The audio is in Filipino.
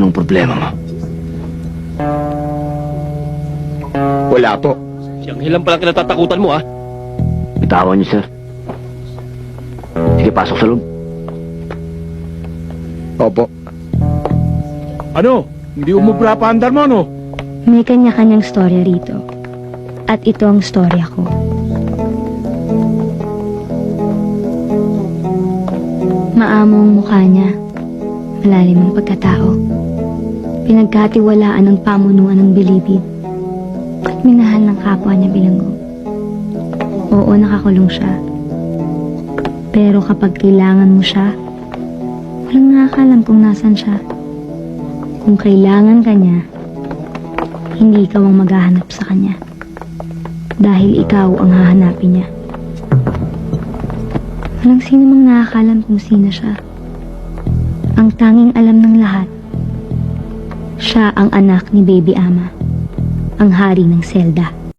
Anong problema mo? Wala po. Siyang hilang palang kinatatakutan mo, ah. Bitawan niyo, sir. Sige, pasok sa loob. Opo. Ano? Hindi umubra pa andar mo, no? May kanya-kanyang storya rito. At ito ang storya ko. Maamo ang mukha niya. Malalim ang pagkatao. Pinagkatiwalaan ng pamunuan ng bilibid. At minahal ng kapwa niya bilanggo. Oo, nakakulong siya. Pero kapag kailangan mo siya, walang nakakalam kung nasan siya. Kung kailangan ka niya, hindi ikaw ang maghahanap sa kanya. Dahil ikaw ang hahanapin niya. Walang sino mang nakakalam kung sino siya. Ang tanging alam ng lahat, siya ang anak ni Baby Ama, ang hari ng selda.